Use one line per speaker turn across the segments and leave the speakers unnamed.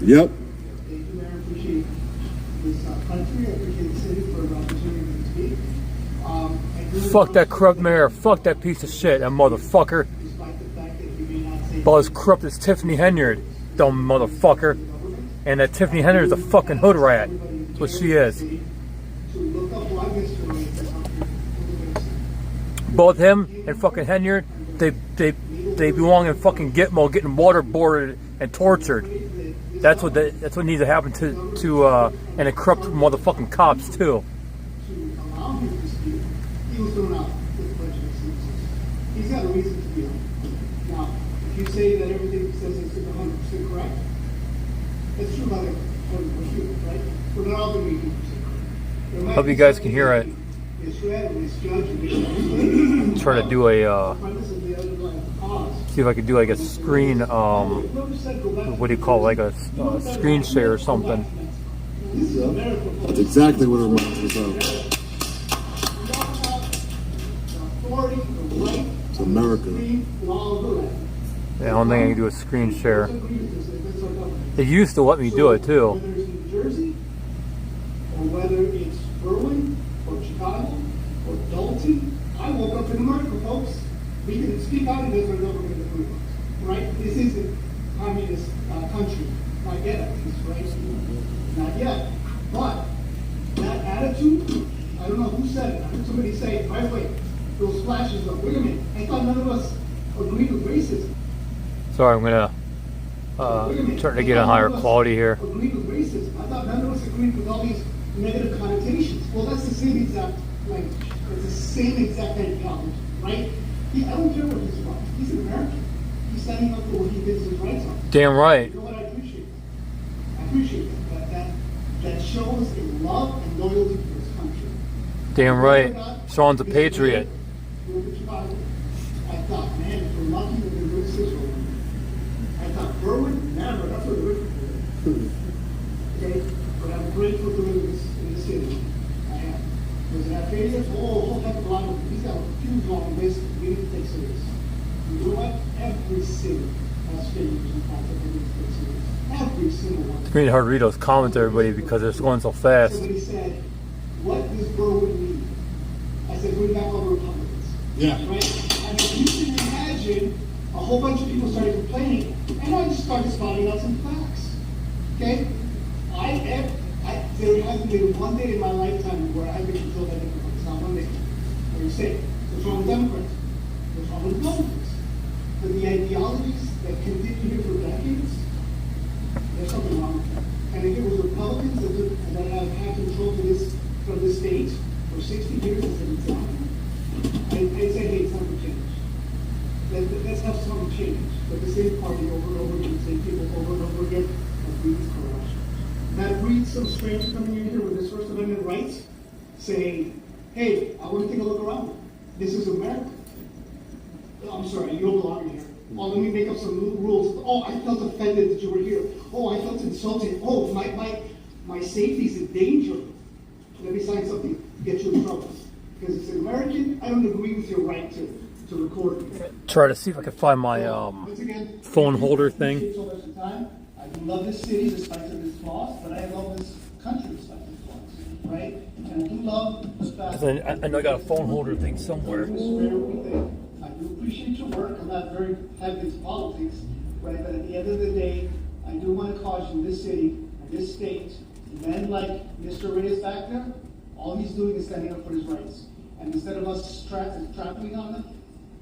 Yep.
Thank you, Mayor. I appreciate this country. I appreciate the city for the opportunity to speak.
Fuck that corrupt mayor. Fuck that piece of shit, that motherfucker.
Despite the fact that you may not say
About as corrupt as Tiffany Henyard, dumb motherfucker. And that Tiffany Henyard is a fucking hood rat. That's what she is.
to look up why Mr. Ray is
Both him and fucking Henyard, they belong in fucking Gitmo, getting waterboarded and tortured. That's what needs to happen to and the corrupt motherfucking cops too.
to allow him to speak. He was thrown out with a bunch of excuses. He's got a reason to be on. Now, if you say that everything says it's 100% correct, that's true about it, right? We're not all going to be 100% correct.
Hope you guys can hear it. Try to do a see if I could do like a screen what do you call it, like a screen share or something.
That's exactly what it reminds us of. It's America.
Yeah, I don't think I can do a screen share. They used to let me do it too.
Whether it's New Jersey, or whether it's Berlin, or Chicago, or Dalton, I woke up in America, folks. We can speak out in this or never going to prove it, right? This isn't a communist country. Not yet, at least, right? Not yet. But that attitude, I don't know who said it. I heard somebody say, by the way, those flashes of, wait a minute, I thought none of us agreed with racism.
Sorry, I'm gonna try to get a higher quality here.
Agreed with racism. I thought none of us agreed with all these negative connotations. Well, that's the same exact language. It's the same exact ideology, right? I don't care what he's about. He's an American. He's standing up for what he thinks his rights are.
Damn right.
You know what? I appreciate it. I appreciate that shows a love and loyalty for his country.
Damn right. Sean's a patriot.
I thought, man, if we're lucky we're going to do this. I thought, Berwin, never. That's what we're okay? But I'm grateful to live in this city. I am. Was it failure? Oh, a whole heck of a lot of them. He's got a huge long list we need to take serious. You know what? Every city has failures and faults that we need to take serious. Every single one.
It's really hard to read those comments, everybody, because it's going so fast.
Somebody said, what does Berwin need? I said, bring back all the Republicans.
Yeah.
Right? And if you can imagine, a whole bunch of people started complaining, and I just started spouting out some facts. Okay? There hasn't been one day in my lifetime where I've been told that it's not one day. Where you say, what's wrong with Democrats? What's wrong with Republicans? But the ideologies that continue here for decades, there's something wrong with them. And if it was Republicans that have had control from this state for 60 years as an example, I'd say, hey, it's time to change. Let's have some change. But the same party over and over again, the same people over and over again, that breeds corruption. That breeds some stranger coming in here with his First Amendment rights, saying, hey, I want to take a look around. This is America. I'm sorry, you don't belong here. Oh, let me make up some new rules. Oh, I felt offended that you were here. Oh, I felt insulted. Oh, my safety's in danger. Let me sign something to get you in trouble. Because as an American, I don't agree with your right to record.
Try to see if I can find my phone holder thing.
I do love this city despite of its flaws, but I love this country despite its flaws, right? And I do love the fact
I know I got a phone holder thing somewhere.
I do appreciate your work. I'm not very heavy into politics, right? But at the end of the day, I do want to caution this city and this state, men like Mr. Reyes back there, all he's doing is standing up for his rights. And instead of us trampling on them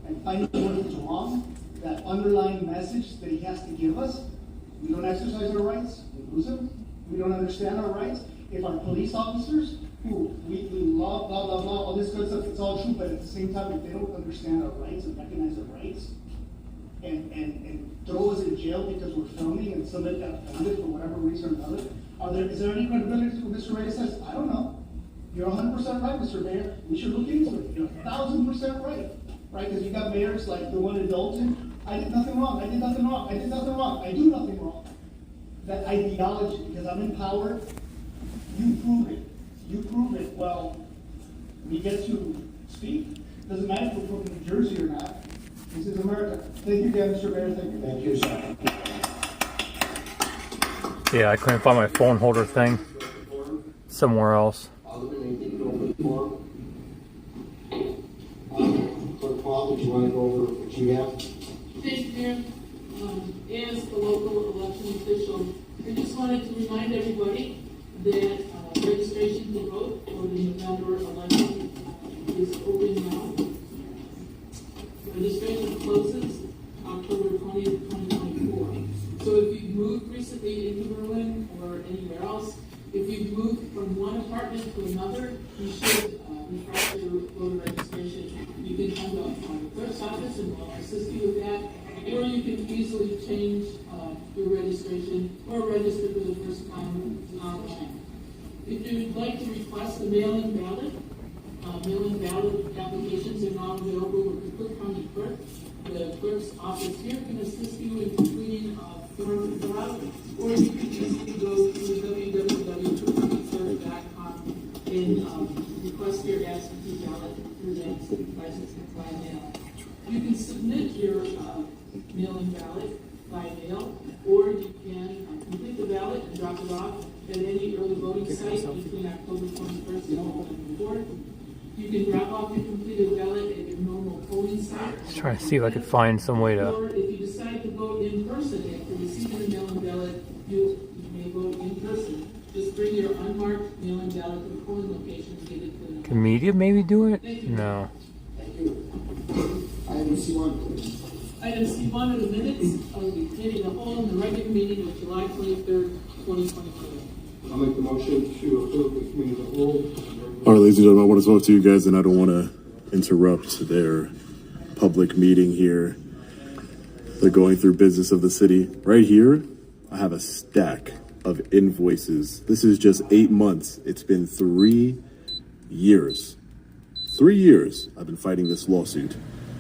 and finding what is wrong, that underlying message that he has to give us, we don't exercise our rights, we lose them. We don't understand our rights. If our police officers, who we love, blah, blah, blah, all this good stuff, it's all true, but at the same time, if they don't understand our rights and recognize our rights, and throw us in jail because we're filming and somebody got offended for whatever reason or another, is there any credibility to what Mr. Reyes says? I don't know. You're 100% right, Mr. Mayor. We should look into it. You're 1,000% right. Right? Because you got mayors like the one in Dalton. I did nothing wrong. I did nothing wrong. I did nothing wrong. I do nothing wrong. That ideology, because I'm in power, you prove it. You prove it. Well, we get to speak. Doesn't matter if we're from New Jersey or not. This is America. Thank you again, Mr. Mayor. Thank you.
Thank you, sir.
Yeah, I couldn't find my phone holder thing somewhere else.
Clerk Paul, do you want to go over what you have?
Thank you, Mayor. As the local election official, I just wanted to remind everybody that registration to vote for the November election is open now. Registration closes October 20th, 2024. So if you've moved recently into Berlin or anywhere else, if you've moved from one apartment to another, you should refresh your voter registration. You can come to the clerk's office and we'll assist you with that. Or you can easily change your registration or register for the first time online. If you'd like to request a mail-in ballot applications are now available with the Cook County Clerk. The clerk's office here can assist you in completing forms to fill out, or you can easily go to www.cookcountyclerk.com and request your absentee ballot through that license by mail. You can submit your mail-in ballot by mail, or you can complete the ballot and drop it off at any early voting site between October 21st and November 4th. You can drop off your completed ballot at your normal polling site.
Just trying to see if I could find some way to.
Or if you decide to vote in person after receiving the mail-in ballot, you may vote in person. Just bring your unmarked mail-in ballot to the polling location needed for the.
Can media maybe do it? No.
Thank you. Item C1, please.
Item C1 are the minutes of the committee of the whole and the regular meeting of July 23rd, 2024.
I'll make the motion to approve the committee of the whole. All right, ladies and gentlemen, I want to talk to you guys, and I don't want to interrupt their public meeting here. They're going through business of the city. Right here, I have a stack of invoices. This is just 8 months. It's been 3 years. 3 years I've been fighting this lawsuit.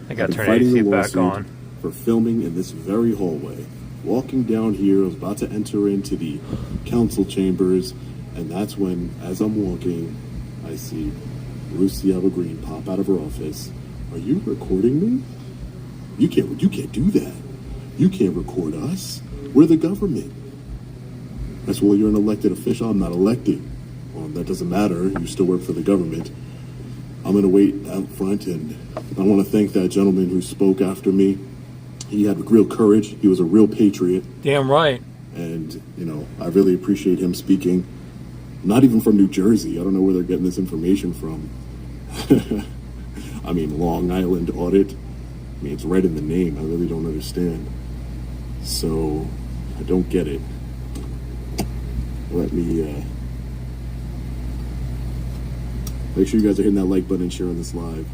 I got to turn AC back on.
For filming in this very hallway. Walking down here, I was about to enter into the council chambers, and that's when, as I'm walking, I see Ruth Ciaba Green pop out of her office. Are you recording me? You can't do that. You can't record us. We're the government. That's well, you're an elected official. I'm not elected. Well, that doesn't matter. You still work for the government. I'm going to wait out front, and I want to thank that gentleman who spoke after me. He had real courage. He was a real patriot.
Damn right.
And, you know, I really appreciate him speaking. Not even from New Jersey. I don't know where they're getting this information from. I mean, Long Island Audit. I mean, it's right in the name. I really don't understand. So, I don't get it. Let me, make sure you guys are hitting that like button and sharing this live.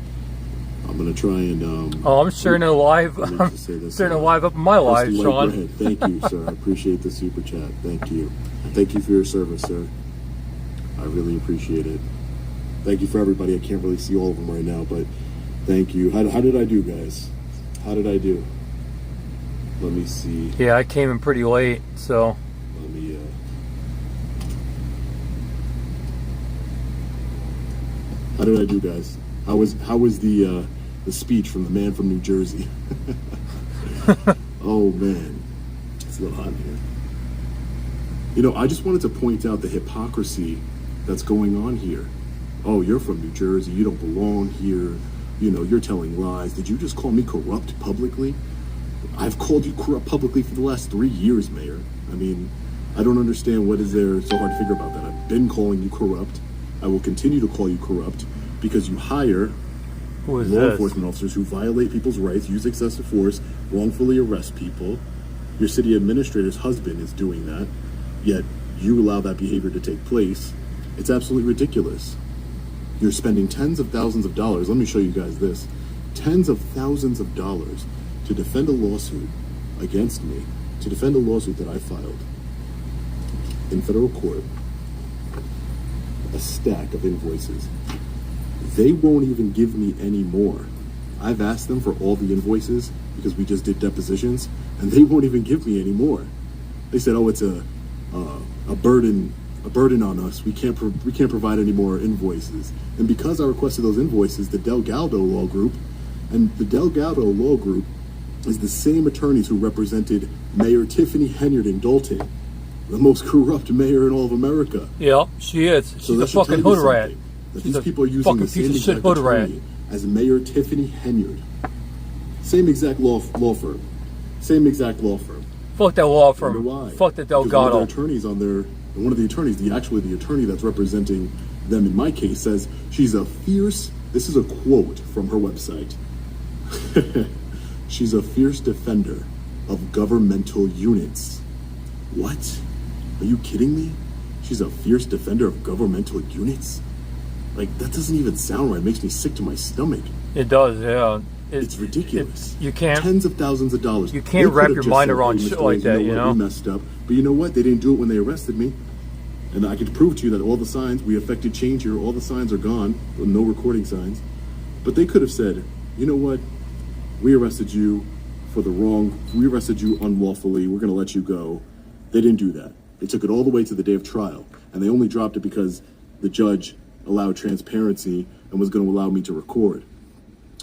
I'm gonna try and.
I'm sharing it live. I'm sharing it live up in my live, Sean.
Thank you, sir. I appreciate the super chat. Thank you. Thank you for your service, sir. I really appreciate it. Thank you for everybody. I can't really see all of them right now, but thank you. How did I do, guys? How did I do? Let me see.
Yeah, I came in pretty late, so.
Let me. How did I do, guys? How was the speech from the man from New Jersey? Oh man, it's a little hot in here. You know, I just wanted to point out the hypocrisy that's going on here. Oh, you're from New Jersey. You don't belong here. You know, you're telling lies. Did you just call me corrupt publicly? I've called you corrupt publicly for the last 3 years, Mayor. I mean, I don't understand what is there so hard to figure about that. I've been calling you corrupt. I will continue to call you corrupt because you hire law enforcement officers who violate people's rights, use excessive force, wrongfully arrest people. Your city administrator's husband is doing that, yet you allow that behavior to take place. It's absolutely ridiculous. You're spending tens of thousands of dollars. Let me show you guys this. Tens of thousands of dollars to defend a lawsuit against me, to defend a lawsuit that I filed in federal court. A stack of invoices. They won't even give me any more. I've asked them for all the invoices because we just did depositions, and they won't even give me any more. They said, "Oh, it's a burden on us. We can't provide any more invoices." And because I requested those invoices, the Delgado Law Group, and the Delgado Law Group is the same attorneys who represented Mayor Tiffany Henyard in Dalton. the most corrupt mayor in all of America.
Yeah, she is. She's
So
a
that should
fucking
tell you
hood rat.
something, that
She's
these
a
people are using
fucking
the same
piece of shit
exact
hood rat.
attorney as Mayor Tiffany Henyard. Same exact law firm. Same exact law firm.
Fuck that law
Wonder
firm.
why?
Fuck that
Because one of
Delgado.
their attorneys on there, and one of the attorneys, the attorney that's representing them in my case, says she's a fierce. This is a quote from her website. She's a fierce defender of governmental units. What? Are you kidding me? She's a fierce defender of governmental units? Like, that doesn't even sound right. It makes me sick to my stomach.
It does, yeah.
It's ridiculous.
You can't.
Tens of thousands of dollars.
You
They
can't
could
wrap
have
your
just
mind
said,
around
"Hey,
shit
Mr.
like
Reyes,
that,
you
you
know what?
know?
We messed up. But you know what? They didn't do it when they arrested me. And I can prove to you that all the signs, we affected change here, all the signs are gone. No recording signs. But they could have said, you know what? We arrested you we arrested you unlawfully. We're going to let you go. They didn't do that. They took it all the way to the day of trial. And they only dropped it because the judge allowed transparency and was going to allow me to record.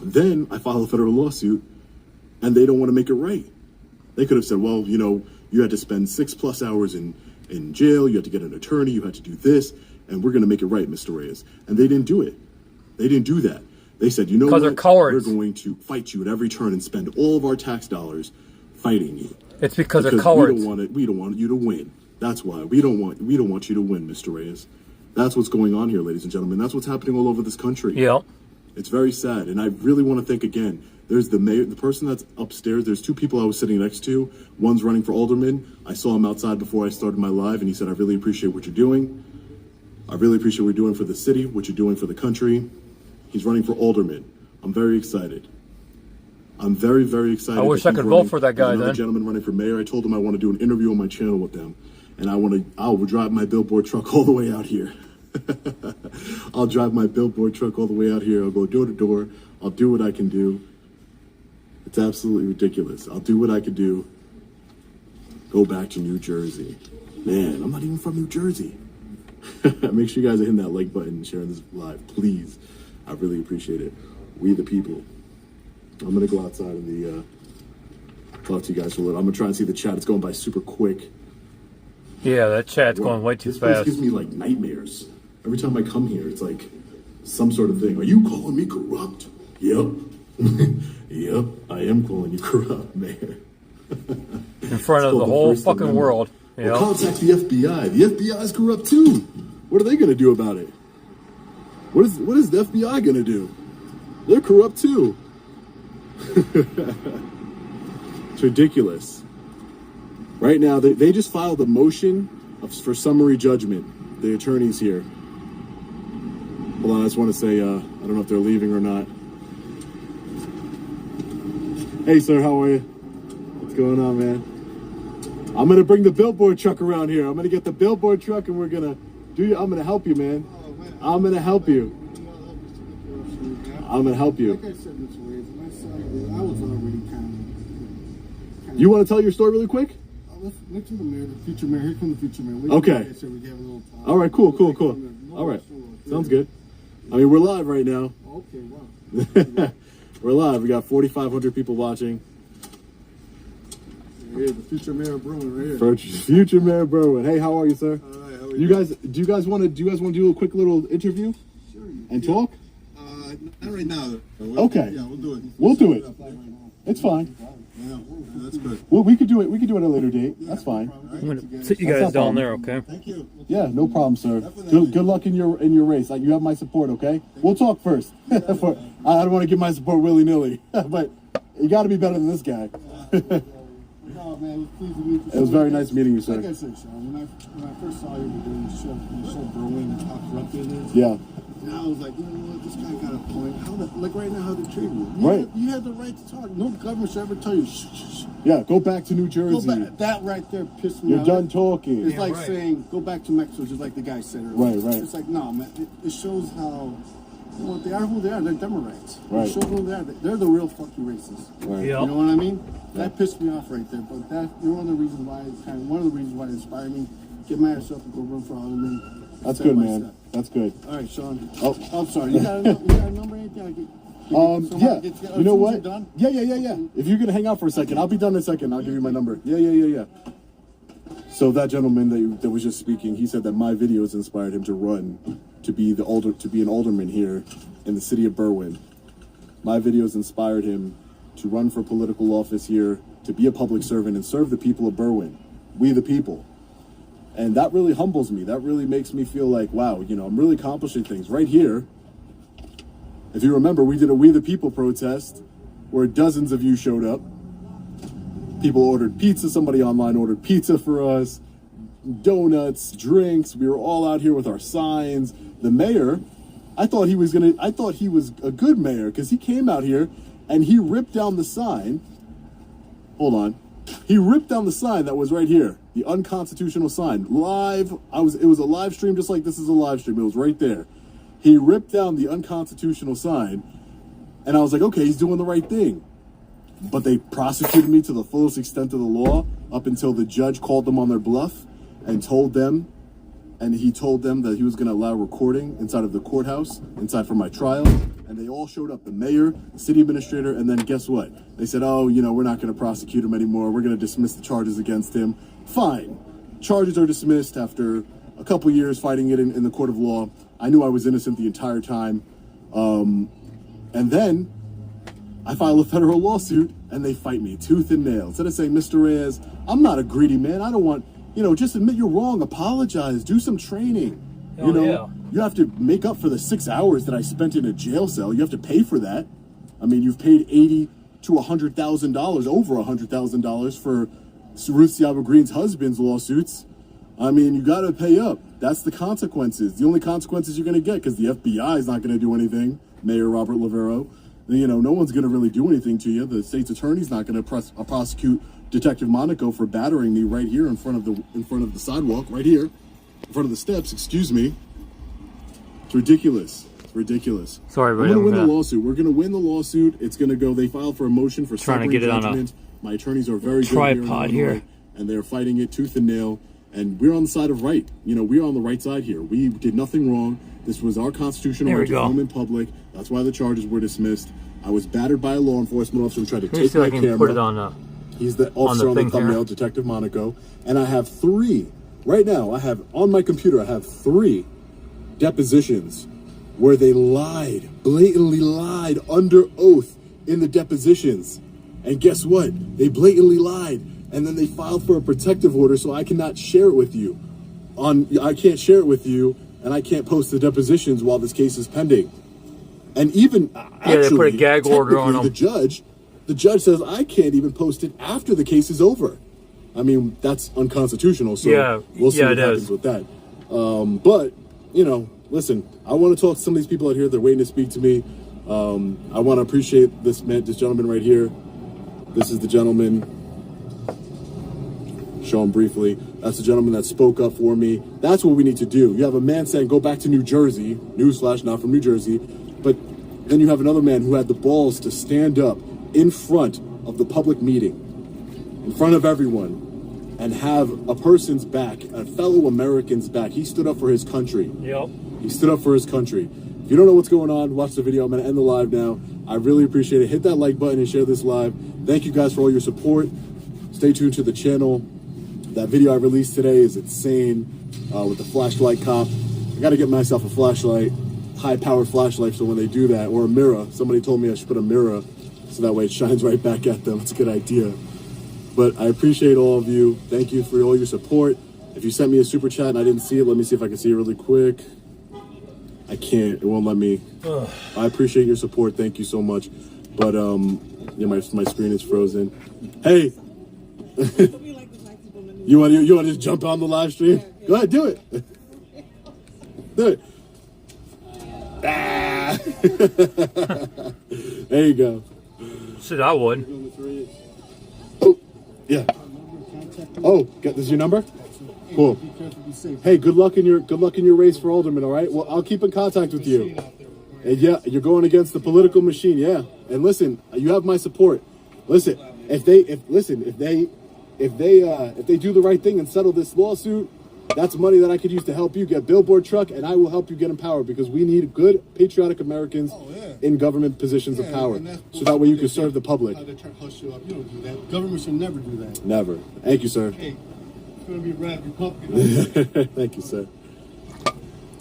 Then I filed a federal lawsuit, and they don't want to make it right. They could have said, well, you know, you had to spend 6+ hours in jail, you had to get an attorney, you had to do this, and we're going to make it right, Mr. Reyes. And they didn't do it. They didn't do that. They said, you know what?
They're cowards.
We're going to fight you at every turn and spend all of our tax dollars fighting you.
It's because they're cowards.
We don't want you to win. That's why. We don't want you to win, Mr. Reyes. That's what's going on here, ladies and gentlemen. That's what's happening all over this country.
Yeah.
It's very sad, and I really want to thank again. There's the mayor, the person that's upstairs. There's two people I was sitting next to. One's running for alderman. I saw him outside before I started my live, and he said, "I really appreciate what you're doing. I really appreciate what you're doing for the city, what you're doing for the country." He's running for alderman. I'm very excited. I'm very, very excited.
I wish
that
I
he's
could
running.
vote for that guy
There's another
then.
gentleman running for mayor. I told him I want to do an interview on my channel with them, and I will drive my billboard truck all the way out here. I'll drive my billboard truck all the way out here. I'll go door to door. I'll do what I can do. It's absolutely ridiculous. I'll do what I can do. Go back to New Jersey. Man, I'm not even from New Jersey. Make sure you guys are hitting that like button and sharing this live, please. I really appreciate it. We the people. I'm gonna go outside and talk to you guys for a little. I'm gonna try and see the chat. It's going by super quick.
Yeah, that chat's going way too
This place
fast.
gives me like nightmares. Every time I come here, it's like some sort of thing. Are you calling me corrupt? Yep. Yep, I am calling you corrupt, Mayor.
In front of the whole fucking world. You
Well,
know?
contact the FBI. The FBI is corrupt too. What are they gonna do about it? What is the FBI gonna do? They're corrupt too. It's ridiculous. Right now, they just filed a motion for summary judgment. The attorneys here. Hold on, I just want to say, I don't know if they're leaving or not. Hey, sir, how are you? What's going on, man? I'm gonna bring the billboard truck around here. I'm gonna get the billboard truck, and I'm gonna help you, man. I'm gonna help you. I'm gonna help you.
Like I said, Mr. Reyes, I was already kind of.
You want to tell your story really quick?
Let's do the mayor, the future mayor. Here comes the future mayor.
Okay.
Like I said, we can have a little talk.
All right, cool. All right, sounds good. I mean, we're live right now.
Okay, wow.
We're live. We got 4,500 people watching.
Here, the future mayor Bruin right here.
Future Mayor Berwin. Hey, how are you, sir?
All right, how are
Do you guys want to do a quick little interview
Sure.
and talk?
Not right now.
Okay.
Yeah, we'll do it.
We'll do it. It's fine.
Yeah, that's good.
Well, we could do it. We could do it at a later date. That's fine.
I'm gonna sit you
That's
guys
not
down
problem.
there, okay?
Thank you.
Yeah, no problem, sir. Good luck in your race. Like, you have my support, okay? We'll talk first. I don't want to give my support willy nilly, but you got to be better than this guy.
No, man, it was pleased to meet you.
It was very nice meeting you, sir.
Like I said, Sean, when I first saw you doing the show Berwin and how corrupt it is.
Yeah.
And I was like, you know what, this guy got a point. Like right now, how they treat you.
Right.
You had the right to talk. No government should ever tell you, shh, shh, shh.
Yeah, go back to New
Go
Jersey.
back. That right there pissed me
You're
off.
done talking.
It's like saying, go back to Mexico, just like the guy said earlier.
Right, right.
It's like, no, man, it shows how, you know, they are who they are. They're Democrats.
Right.
It shows who they are. They're the real fucking racists.
Right.
Yeah.
You know what I mean? That pissed me off right there. But you're one of the reasons why it inspired me. Get my ass up and go run for alderman.
That's
step
good,
by
man.
step.
That's good.
All right, Sean.
Oh.
I'm sorry. You got a number? Anything?
Yeah. You know what? Yeah. If you're gonna hang out for a second, I'll be done in a second. I'll give you my number. Yeah. So that gentleman that was just speaking, he said that my videos inspired him to run to be an alderman here in the city of Berwyn. My videos inspired him to run for political office here, to be a public servant and serve the people of Berwyn, we the people. And that really humbles me. That really makes me feel like, wow, you know, I'm really accomplishing things right here. If you remember, we did a We the People protest where dozens of you showed up. People ordered pizza. Somebody online ordered pizza for us, donuts, drinks. We were all out here with our signs. The mayor, I thought he was a good mayor because he came out here and he ripped down the sign. Hold on. He ripped down the sign that was right here, the unconstitutional sign. Live. It was a live stream just like this is a live stream. It was right there. He ripped down the unconstitutional sign and I was like, okay, he's doing the right thing. But they prosecuted me to the fullest extent of the law up until the judge called them on their bluff and he told them that he was going to allow recording inside of the courthouse, inside for my trial. And they all showed up, the mayor, the city administrator, and then guess what? They said, oh, you know, we're not going to prosecute him anymore. We're going to dismiss the charges against him. Fine. Charges are dismissed after a couple years fighting it in the court of law. I knew I was innocent the entire time. And then I file a federal lawsuit and they fight me tooth and nail. Instead of saying, Mr. Reyes, I'm not a greedy man. I don't want, you know, just admit you're wrong. Apologize. Do some training. You know, you have to make up for the 6 hours that I spent in a jail cell. You have to pay for that. I mean, you've paid $80,000 to $100,000, over $100,000 for Ruth Seaba Green's husband's lawsuits. I mean, you got to pay up. That's the consequences. The only consequences you're going to get, because the FBI is not going to do anything, Mayor Robert Lavero. You know, no one's going to really do anything to you. The state's attorney's not going to prosecute Detective Monaco for battering me right here in front of the sidewalk, right here, in front of the steps. Excuse me. It's ridiculous. It's ridiculous.
Sorry,
we're
buddy.
going to win the lawsuit. We're going to win the lawsuit. It's going to go. They filed for a motion for
trying to get it
judgment.
on
My attorneys are very
tripod
good here, and they're fighting it tooth and nail. And we're on the side of right. You know, we're on the right side here. We did nothing wrong. This was our constitutional right to film in public. That's why the charges were dismissed. I was battered by a law enforcement officer who tried to take my camera.
Put it on,
he's the officer on the thumbnail, here. Detective Monaco. And I have right now, I have on my computer, I have 3 depositions where they blatantly lied under oath in the depositions. And guess what? They blatantly lied. And then they filed for a protective order so I cannot share it with you. I can't share it with you, and I can't post the depositions while this case is pending. And even
they put a gag order on them.
The judge says I can't even post it after the case is over. I mean, that's unconstitutional. So we'll see what happens with that. But you know, listen, I want to talk to some of these people out here. They're waiting to speak to me. I want to appreciate this gentleman right here. This is the gentleman. Show him briefly. That's the gentleman that spoke up for me. That's what we need to do. You have a man saying, go back to New Jersey. Newsflash, not from New Jersey. But then you have another man who had the balls to stand up in front of the public meeting, in front of everyone, and have a person's back, a fellow American's back. He stood up for his country.
Yep.
He stood up for his country. If you don't know what's going on, watch the video. I'm going to end the live now. I really appreciate it. Hit that like button and share this live. Thank you guys for all your support. Stay tuned to the channel. That video I released today is insane with the flashlight cop. I got to get myself a flashlight, high-powered flashlight, so when they do that, or a mirror. Somebody told me I should put a mirror so that way it shines right back at them. It's a good idea. But I appreciate all of you. Thank you for all your support. If you sent me a super chat and I didn't see it, let me see if I can see it really quick. I can't. It won't let me. I appreciate your support. Thank you so much. But yeah, my screen is frozen. Hey. You want to just jump on the live stream? Yeah. Go ahead, do it. Do it. Ah. There you go.
Shit, I would.
Oh, yeah. Oh, this is your number? Cool. Hey, good luck in your race for alderman. All right. Well, I'll keep in contact with you. And yeah, you're going against the political machine. Yeah. And listen, you have my support. Listen, if they do the right thing and settle this lawsuit, that's money that I could use to help you get a billboard truck, and I will help you get empowered because we need good, patriotic Americans in government positions of power, so that way you can serve the public.
You don't do that. Government should never do that.
Never. Thank you, sir.
Hey. It's going to be red, Republican.
Thank you, sir.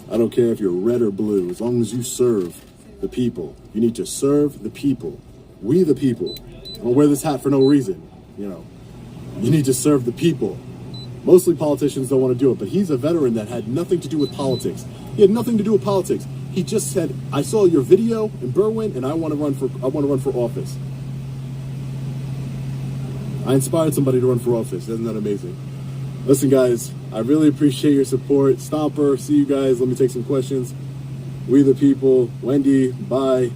I don't care if you're red or blue, as long as you serve the people. You need to serve the people. We the people. I don't wear this hat for no reason. You know, you need to serve the people. Mostly politicians don't want to do it, but he's a veteran that had nothing to do with politics. He had nothing to do with politics. He just said, "I saw your video in Berwyn, and I want to run for office." I inspired somebody to run for office. Isn't that amazing? Listen, guys, I really appreciate your support. Stomper, see you guys. Let me take some questions. We the people. Wendy, bye.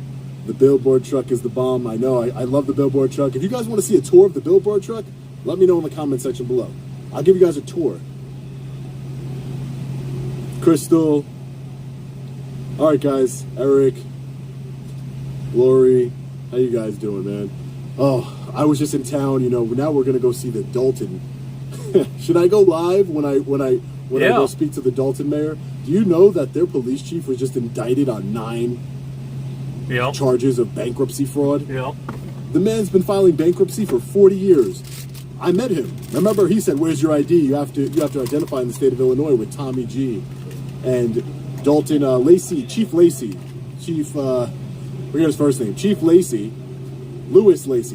The billboard truck is the bomb. I know. I love the billboard truck. If you guys want to see a tour of the billboard truck, let me know in the comment section below. I'll give you guys a tour. Crystal. All right, guys. Eric. Lori. How you guys doing, man? Oh, I was just in town. You know, now we're going to go see the Dalton. Should I go live when I go speak to the Dalton mayor? Do you know that their police chief was just indicted on 9 charges of bankruptcy fraud?
Yeah.
The man's been filing bankruptcy for 40 years. I met him. Remember, he said, "Where's your ID? You have to identify in the state of Illinois with Tommy G." And Dalton Lacey, Chief Lacey, forget his first name, Chief Lacey,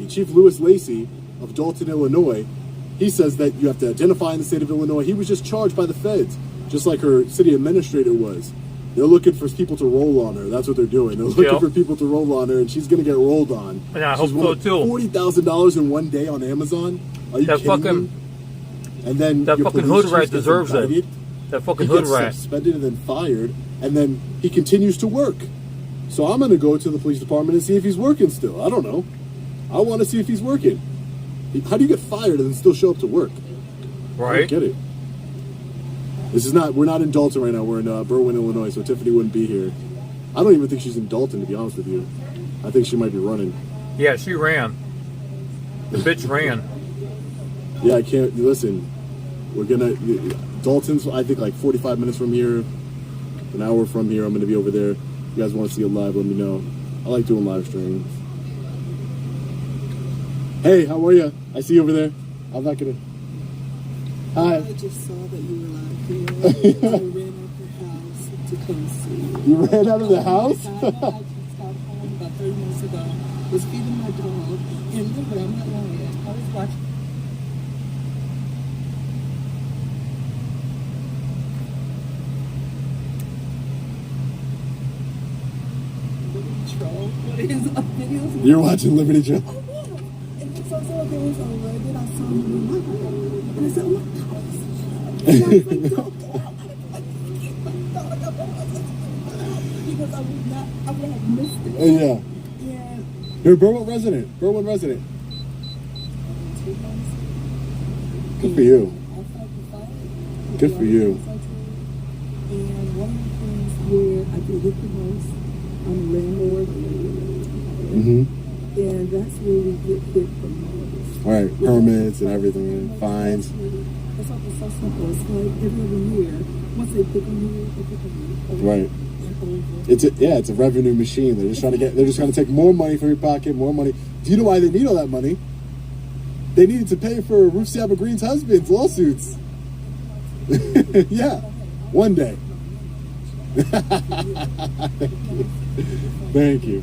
Chief Louis Lacey of Dalton, Illinois. He says that you have to identify in the state of Illinois. He was just charged by the feds, just like her city administrator was. They're looking for people to roll on her. That's what they're doing. They're looking for people to roll on her, and she's going to get rolled on.
And I hope so, too.
$40,000 in one day on Amazon? Are you kidding me? And then
that fucking hood rat deserves it. That fucking hood rat.
Suspended and then fired, and then he continues to work. So I'm going to go to the police department and see if he's working still. I don't know. I want to see if he's working. How do you get fired and then still show up to work?
Right.
I don't get it. We're not in Dalton right now. We're in Berwyn, Illinois, so Tiffany wouldn't be here. I don't even think she's in Dalton, to be honest with you. I think she might be running.
Yeah, she ran. The bitch ran.
Yeah, I can't. Listen, we're gonna. Dalton's, I think, like 45 minutes from here. An hour from here, I'm gonna be over there. If you guys want to see it live, let me know. I like doing live streams. Hey, how are you? I see you over there. I'm not gonna. Hi.
I just saw that you were live here. I ran out the house to come see you.
You ran out of the house?
I just got home about 30 minutes ago. Was feeding my dog, and look, I'm not lying. I was watching. What is videos?
You're watching Liberty Joe.
Oh, yeah. And so there was a Reddit. I saw you in my home. And I said, oh my God. And I was like, don't get out. Because I would have missed it.
Yeah.
Yeah.
You're a Berwyn resident. Berwyn resident.
2 months.
Good for you.
I fight the fight.
Good for you.
And one of the things where I get hit the most, I'm a landlord.
Mm-hmm.
And that's where we get hit the most.
All right, permits and everything, and fines.
That's all so simple. It's like every other year, once they pick on you, they pick on you.
Right.
And over.
It's a revenue machine. They're just trying to take more money from your pocket, more money. Do you know why they need all that money? They needed to pay for Ruth Saber Green's husband's lawsuits. Yeah, one day. Thank you.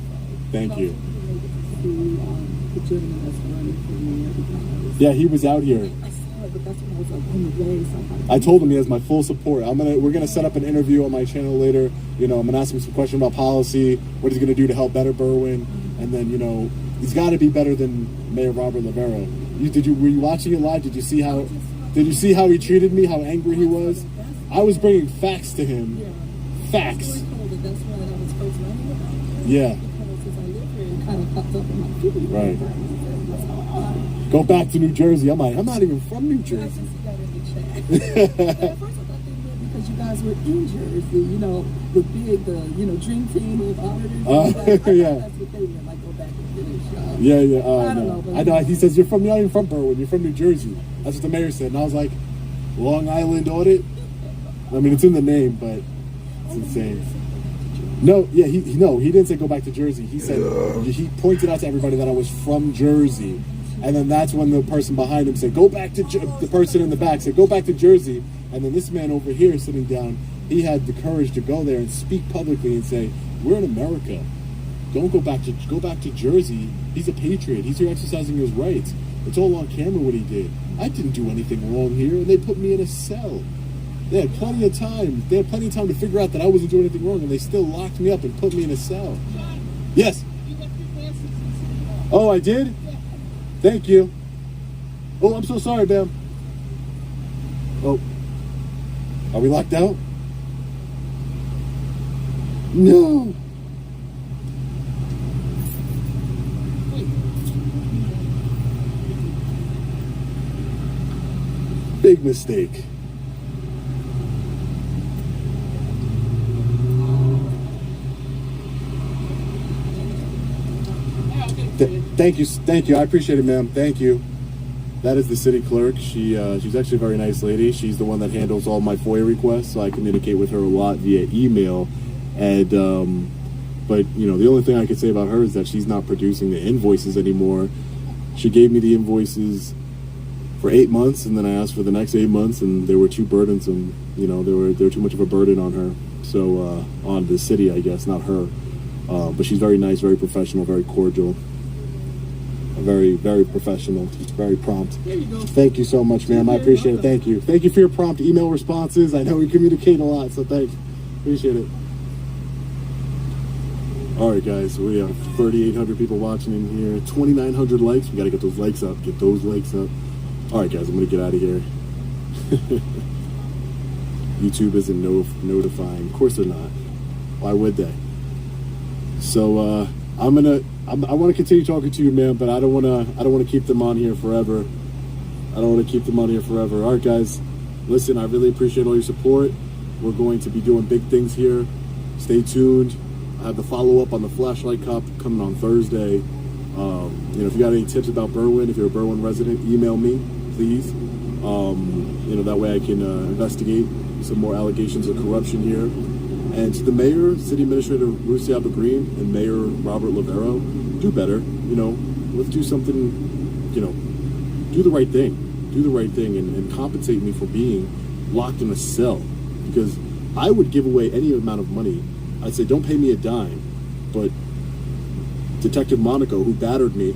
Yeah, he was out here. I told him he has my full support. We're gonna set up an interview on my channel later. You know, I'm gonna ask him some questions about policy, what he's gonna do to help better Berwyn, and then, you know, he's got to be better than Mayor Robert Lavera. Were you watching it live? Did you see how he treated me? How angry he was? I was bringing facts to him. Facts. Yeah. Right. Go back to New Jersey. I'm not even from New Jersey.
Because you guys were in Jersey, you know, the dream team of auditors.
Yeah.
That's what they were like. Go back and finish.
Yeah.
I don't know.
I know. He says you're not even from Berwyn. You're from New Jersey. That's what the mayor said, and I was like, Long Island audit. I mean, it's in the name, but it's insane. No, yeah, he didn't say go back to Jersey. He said he pointed out to everybody that I was from Jersey. And then that's when the person behind him said, go back to, the person in the back said, go back to Jersey. And then this man over here sitting down, he had the courage to go there and speak publicly and say, we're in America. Don't go back to Jersey. He's a patriot. He's here exercising his rights. It's all on camera what he did. I didn't do anything wrong here, and they put me in a cell. They had plenty of time. They had plenty of time to figure out that I wasn't doing anything wrong, and they still locked me up and put me in a cell. Yes. Oh, I did? Thank you. Oh, I'm so sorry, ma'am. Oh. Are we locked out? No. Big mistake. Thank you. I appreciate it, ma'am. Thank you. That is the city clerk. She's actually a very nice lady. She's the one that handles all my FOIA requests, so I communicate with her a lot via email. And but the only thing I could say about her is that she's not producing the invoices anymore. She gave me the invoices for 8 months, and then I asked for the next 8 months, and they were too burdensome. They were too much of a burden on her. So on the city, I guess, not her. But she's very nice, very professional, very cordial. Very, very professional, very prompt.
There you go.
Thank you so much, ma'am. I appreciate it. Thank you. Thank you for your prompt email responses. I know we communicate a lot, so thanks. Appreciate it. All right, guys. We have 3,800 people watching in here. 2,900 likes. We got to get those likes up. Get those likes up. All right, guys. I'm going to get out of here. YouTube isn't notifying. Of course they're not. Why would they? So I want to continue talking to you, man, but I don't want to keep them on here forever. All right, guys. Listen, I really appreciate all your support. We're going to be doing big things here. Stay tuned. I have the follow-up on the Flashlight Cup coming on Thursday. If you got any tips about Berwyn, if you're a Berwyn resident, email me, please. That way I can investigate some more allegations of corruption here. And to the mayor, city administrator Lucy Green, and Mayor Robert Lavero, do better. Let's do something, do the right thing. Do the right thing and compensate me for being locked in a cell. Because I would give away any amount of money. I'd say, don't pay me a dime. But Detective Monaco, who battered me,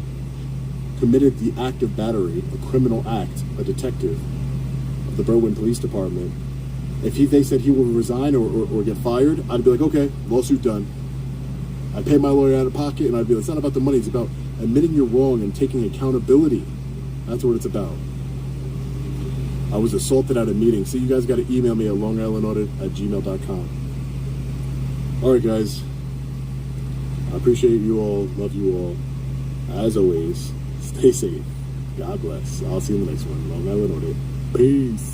committed the act of battery, a criminal act, a detective of the Berwyn Police Department. If they said he will resign or get fired, I'd be like, okay, lawsuit done. I'd pay my lawyer out of pocket, and I'd be like, it's not about the money, it's about admitting you're wrong and taking accountability. That's what it's about. I was assaulted at a meeting. So you guys got to email me at longislandaudit@gmail.com. All right, guys. I appreciate you all. Love you all. As always, stay safe. God bless. I'll see you in the next one. Long Island Audit. Peace.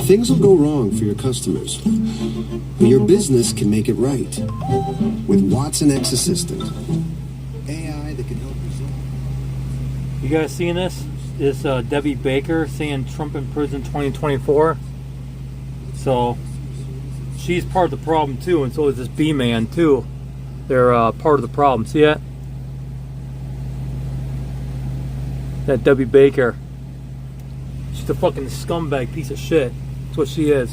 Things will go wrong for your customers, but your business can make it right with Watson X Assistant. AI that can help resolve.
You guys seeing this? This Debbie Baker saying Trump in prison 2024. So she's part of the problem too, and so is this B-man too. They're part of the problem. See that? That Debbie Baker. She's a fucking scumbag piece of shit. That's what she is.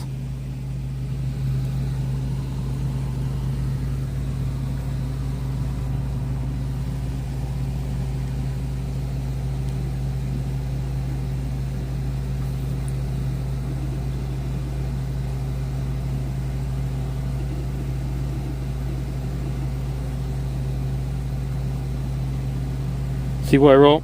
See what I wrote?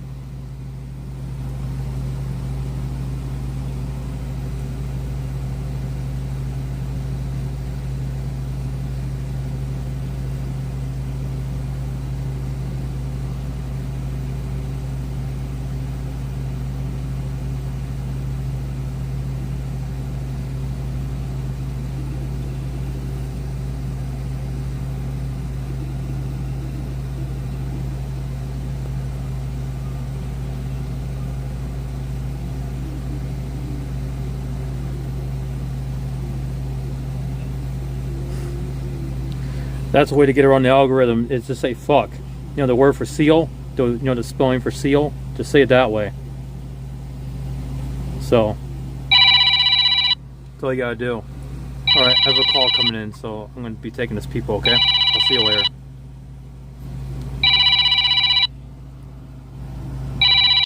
That's the way to get around the algorithm, is to say fuck. You know, the word for seal, the spelling for seal, just say it that way. So, that's all you gotta do. Alright, I have a call coming in, so I'm gonna be taking this people, okay? I'll see you later.